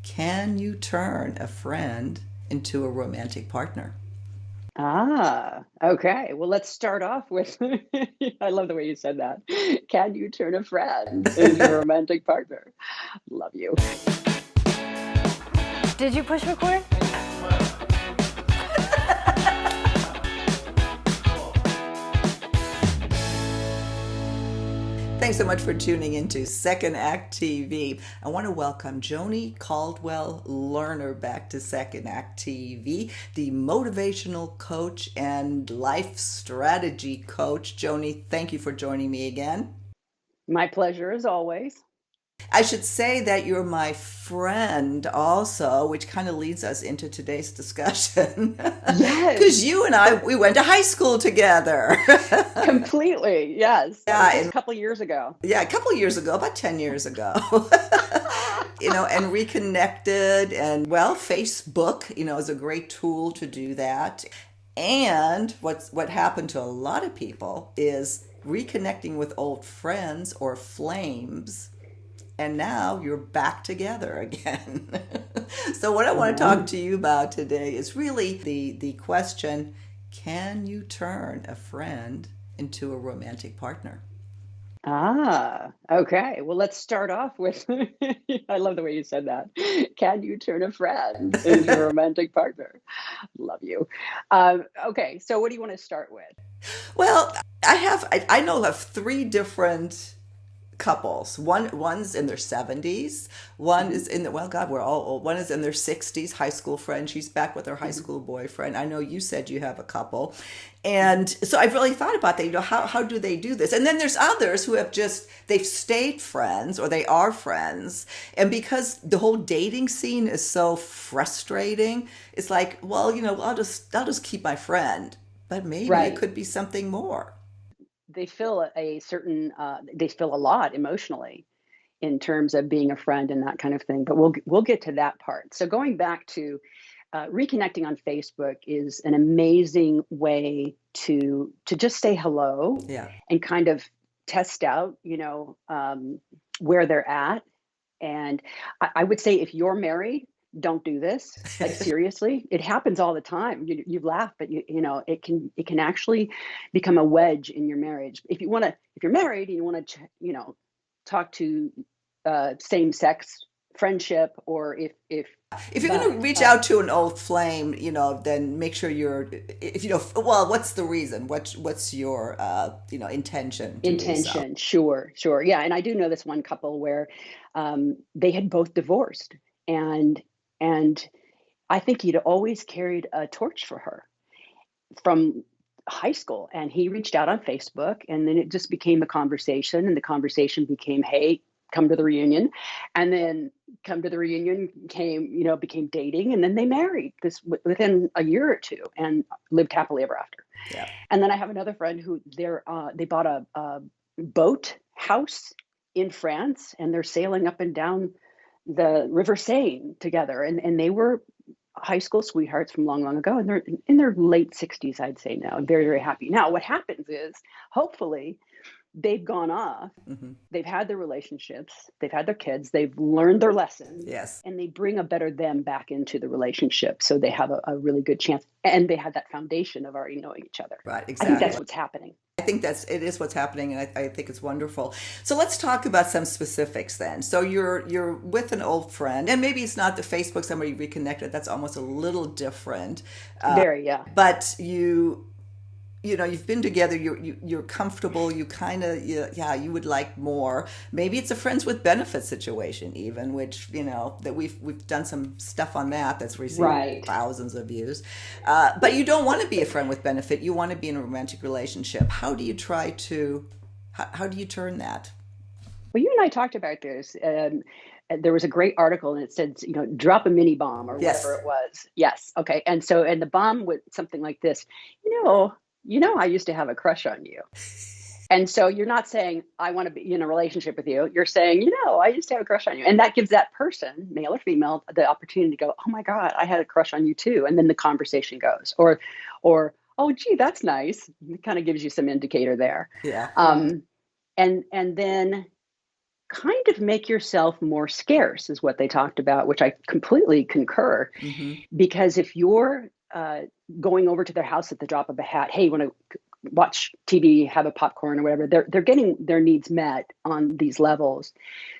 Can you turn a friend into a romantic partner? Okay. Well, let's start off with I love the way you said that. Can you turn a friend into a romantic partner? Love you. Did you push record? Thanks so much for tuning into Second Act TV. I want to welcome Joni Caldwell Lerner back to Second Act TV, the motivational coach and life strategy coach. Joni, thank you for joining me again. My pleasure as always. I should say that you're my friend also, which kind of leads us into today's discussion. Because Yes, you and we went to high school together. completely. Yes. That was Yeah, just a and couple years ago. yeah, a couple of years ago, about 10 years ago. And reconnected, and well, Facebook, is a great tool to do that. And what happened to a lot of people is reconnecting with old friends or flames, and now you're back together again. So what I want to talk Yeah. to you about today is really the question, can you turn a friend into a romantic partner? Okay. Well, let's start off with I love the way you said that. Can you turn a friend into a romantic partner? Love you. Okay. So, what do you want to start with? Well, I know of three different couples. One's in their 70s. One Mhm. is in the well, God, we're all old. One is in their 60s, high school friend. She's back with her high Mhm. school boyfriend. I know you said you have a couple. And Mhm. so I've really thought about that. How do they do this? And then there's others who have they've stayed friends or they are friends. And because the whole dating scene is so frustrating, it's like, well, I'll just keep my friend. But maybe it Right. could be something more. They feel a certain, they feel a lot emotionally in terms of being a friend and that kind of thing. But we'll get to that part. So going back to reconnecting on Facebook is an amazing way to just say hello Yeah. and kind of test out, where they're at. And I would say if you're married, don't do this. Like seriously, it happens all the time. You laugh, but it can actually become a wedge in your marriage. If you're married and you want to, talk to same sex friendship, or if If you're going but to reach out to an old flame, then make sure if well, what's the reason? What's your intention to do so? intention, sure, yeah. And I do know this one couple where they had both divorced, and and I think he'd always carried a torch for her from high school, and he reached out on Facebook, and then it just became a conversation, and the conversation became, hey, come to the reunion. And then come to the reunion became dating, and then they married this within a year or two and lived happily ever after. Yeah. And then I have another friend who they bought a boat house in France, and they're sailing up and down the River Seine together, and they were high school sweethearts from long, long ago, and they're in their late 60s, I'd say now, and very, very happy. Now, what happens is, hopefully, they've gone off, Hmm. they've had their relationships, they've had their kids, they've learned their lessons, Yes. and they bring a better them back into the relationship, so they have a really good chance, and they have that foundation of already knowing each other. Right. I think that's Exactly. what's happening. I think it is what's happening, and I think it's wonderful. So let's talk about some specifics then. So you're with an old friend, and maybe it's not the Facebook somebody reconnected. That's almost a little different, Very, yeah. but you've been together, you're comfortable, you kind of, yeah, you would like more. Maybe it's a friends with benefits situation even, which that we've done some stuff on that's received Right. thousands of views. But you don't want to be a friend with benefit, you want to be in a romantic relationship. How do you turn that? Well, you and I talked about this. There was a great article, and it said, drop a mini bomb or whatever Yes. it was. Yes. Okay. And the bomb was something like this. I used to have a crush on you. And so you're not saying I want to be in a relationship with you. You're saying, I used to have a crush on you, and that gives that person, male or female, the opportunity to go, oh my God, I had a crush on you too. And then the conversation goes, or oh, gee, that's nice. It kind of gives you some indicator there. Yeah. And then kind of make yourself more scarce, is what they talked about, which I completely concur. Mm-hmm. Because if you're going over to their house at the drop of a hat, hey, you want to watch TV, have a popcorn or whatever, they're getting their needs met on these levels.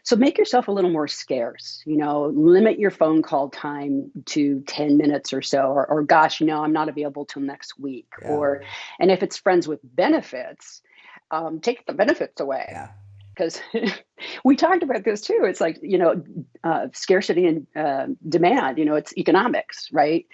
So make yourself a little more scarce, limit your phone call time to 10 minutes or so, or gosh, I'm not available till next week. Yeah. And if it's friends with benefits, take the benefits away. Yeah. Because we talked about this too. It's like, scarcity and demand, it's economics, right?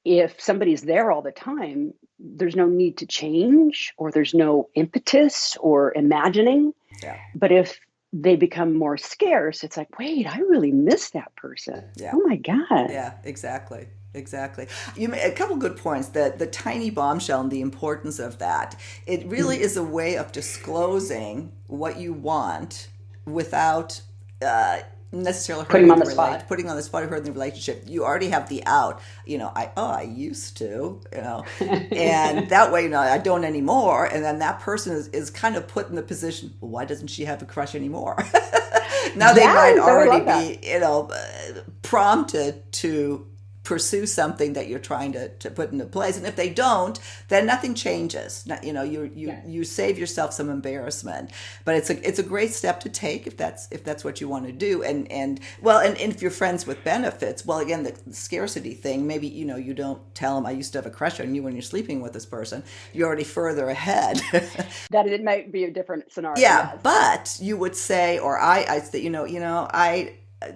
If somebody's there all the time, there's no need to change, or there's no impetus or imagining. Yeah. But if they become more scarce, it's like, wait, I really miss that person. Yeah. Oh my God. Yeah, exactly. Exactly. You made a couple good points, that the tiny bombshell and the importance of that. It really is a way of disclosing what you want without necessarily putting on the spot. Putting on the spot or hurting the relationship. You already have the out. I used to, and that way, I don't anymore. And then that person is kind of put in the position, well, why doesn't she have a crush anymore? Now they might already be, prompted to pursue something that you're trying to put into place. And if they don't, then nothing changes. You save yourself some embarrassment. But it's a great step to take if that's what you want to do. And if you're friends with benefits, well, again, the scarcity thing, maybe you don't tell them, I used to have a crush on you when you're sleeping with this person. You're already further ahead. That it might be a different scenario. Yeah, yes. But you would say, or I say,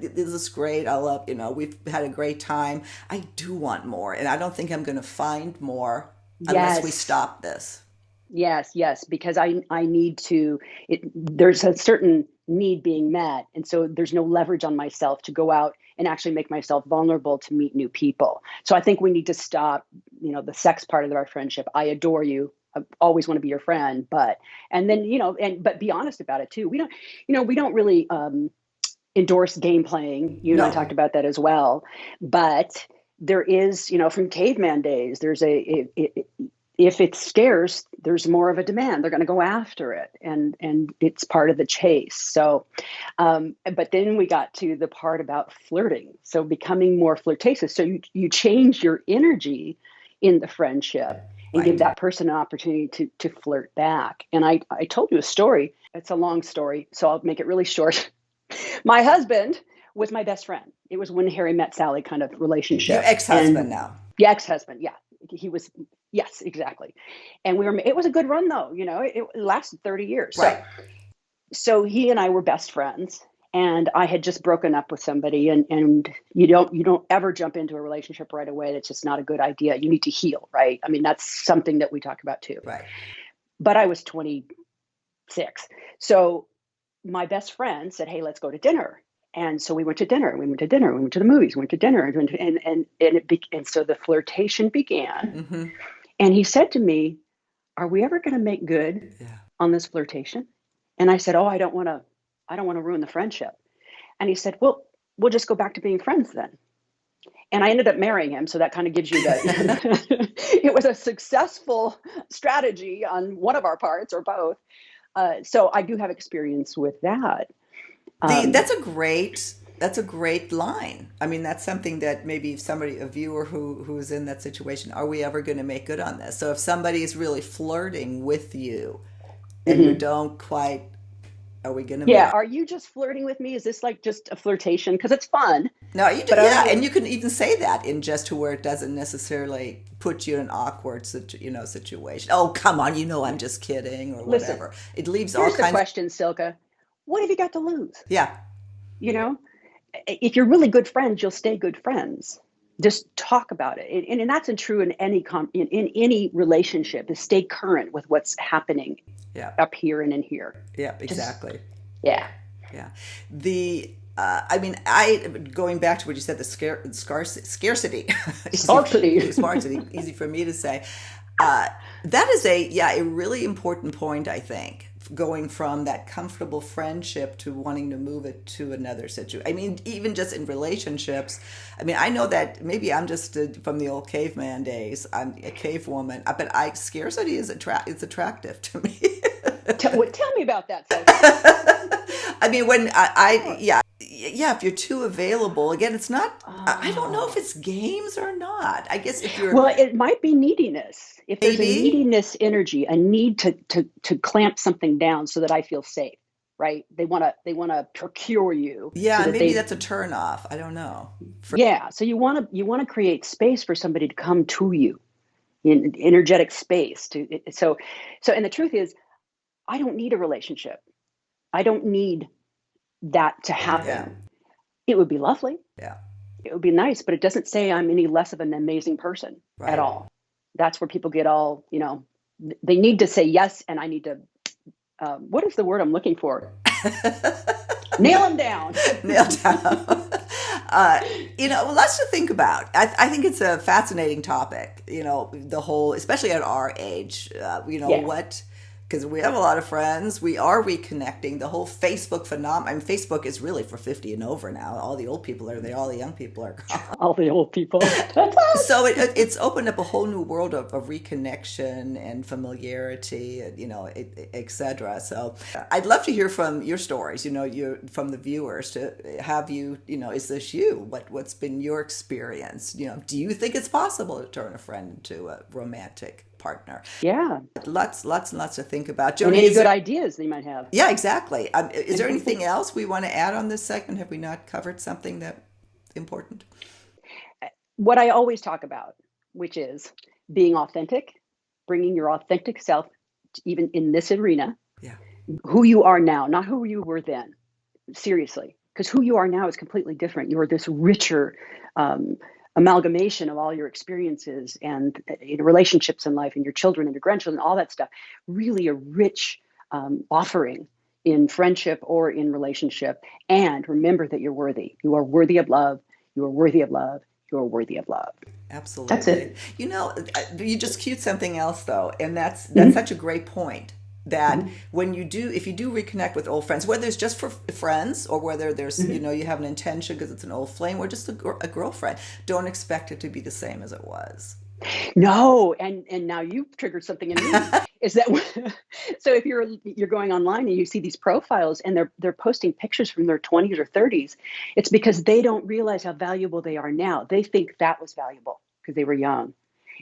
this is great. I love, we've had a great time. I do want more. And I don't think I'm going to find more unless we stop this. Yes, because I need to, there's a certain need being met. And so there's no leverage on myself to go out and actually make myself vulnerable to meet new people. So I think we need to stop, the sex part of our friendship. I adore you. I always want to be your friend, but be honest about it too. We don't really, endorse game playing. You and I talked about that as well. But there is, from caveman days, there's if it's scarce, there's more of a demand. They're going to go after it, and it's part of the chase. So, but then we got to the part about flirting. So becoming more flirtatious. So you change your energy in the friendship and give that person an opportunity to flirt back. And I told you a story. It's a long story, so I'll make it really short. My husband was my best friend. It was when Harry met Sally kind of relationship. Your ex-husband now. Yeah, ex-husband. Yeah, he was. Yes, exactly. And it was a good run though. It lasted 30 years. Right. So he and I were best friends, and I had just broken up with somebody, and you don't ever jump into a relationship right away. That's just not a good idea. You need to heal, right? I mean, that's something that we talk about too. Right. But I was 26. So my best friend said, hey, let's go to dinner. And so we went to dinner. We went to dinner. We went to the movies. We went to dinner. And so the flirtation began. Mm-hmm. And he said to me, are we ever going to make good on this flirtation? And I said, oh, I don't want to ruin the friendship. And he said, well, we'll just go back to being friends then. And I ended up marrying him. So that kind of gives you it was a successful strategy on one of our parts or both. So I do have experience with that. That's a great line. I mean, that's something that maybe a viewer who is in that situation, are we ever going to make good on this? So if somebody is really flirting with you and you don't quite, are we going to? Yeah. Are you just flirting with me? Is this like just a flirtation? Because it's fun. No, you do. Yeah. And you can even say that in just to where it doesn't necessarily put you in an awkward, situation. Oh, come on. I'm just kidding or whatever. Listen, it leaves all kinds. Here's the question, Silka. What have you got to lose? Yeah. If you're really good friends, you'll stay good friends. Just talk about it. And that's true in any relationship, is stay current with what's happening up here and in here. Yeah, exactly. Yeah. Going back to what you said, the scarcity. Scarcity, easy for me to say. That is a really important point, I think. Going from that comfortable friendship to wanting to move it to another situation. I mean, even just in relationships. I mean, I know that maybe I'm just from the old caveman days. I'm a cave woman, but scarcity is attractive to me. Tell me about that. I mean, when yeah, if you're too available, again, it's not, I don't know if Oh. it's games or not. I guess if you're Well, it might be neediness. If there's a maybe, neediness energy, a need to clamp something down so that I feel safe, right? They want to procure you so yeah, that maybe they that's a turn off. I don't know. yeah, so you want to create space for somebody to come to you in energetic space to so and the truth is I don't need a relationship. I don't need that to Yeah, happen. It would be lovely. yeah, It would be nice, but it doesn't say I'm any less of an amazing person at right. all. That's where people get all, they need to say yes, and I need to, what is the word I'm looking for? Nail them down. Nailed down. uh, lots to think about. I think it's a fascinating topic. The whole, especially at our age. Yes. Because we have a lot of friends. We are reconnecting. The whole Facebook phenomenon. I mean, Facebook is really for 50 and over now. All the old people are there. All the young people are gone. All the old people. That's us. So it's opened up a whole new world of reconnection and familiarity, and, et cetera. So I'd love to hear from your stories, from the viewers to have you, is this you? What's been your experience? Do you think it's possible to turn a friend into a romantic partner? Yeah. Lots and lots to think about. And Joni, any good ideas they might have. yeah, exactly. Is there anything else we want to add on this segment? Have we not covered something that important? What I always talk about, which is being authentic, bringing your authentic self, even in this arena, Yeah. who you are now, not who you were then. Seriously, because who you are now is completely different. You're this richer amalgamation of all your experiences and relationships in life and your children and your grandchildren, all that stuff. Really a rich offering in friendship or in relationship. And remember that you're worthy. You are worthy of love. You are worthy of love. You are worthy of love. That's Absolutely. it. You just cued something else though, and that's Mhm. such a great point. That Mhm. if you do reconnect with old friends, whether it's just for friends or whether there's Mhm. you have an intention because it's an old flame or just a girlfriend, don't expect it to be the same as it was. No, and now you've triggered something in me. Is that so? If you're going online and you see these profiles and they're posting pictures from their 20s or 30s, it's because they don't realize how valuable they are now. They think that was valuable because they were young,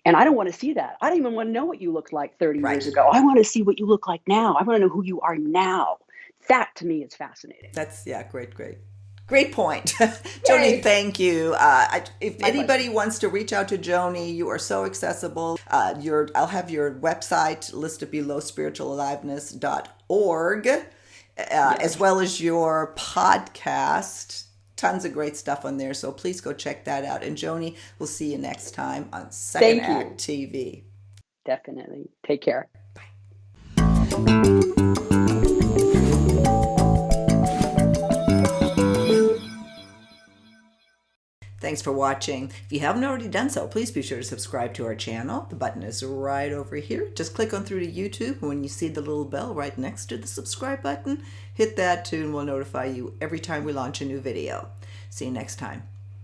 and I don't want to see that. I don't even want to know what you looked like 30 years Right. ago. I want to see what you look like now. I want to know who you are now. That to me is fascinating. That's yeah, great point. Joni, Yay! thank you. If My pleasure. anybody wants to reach out to Joni, you are so accessible. I'll have your website listed below, spiritualaliveness.org, as Yes. well as your podcast. Tons of great stuff on there, so please go check that out. And Joni, we'll see you next time on Second Thank Act you. TV. Definitely. Take care. Thanks for watching. If you haven't already done so, please be sure to subscribe to our channel. The button is right over here. Just click on through to YouTube. When you see the little bell right next to the subscribe button, hit that too, and we'll notify you every time we launch a new video. See you next time.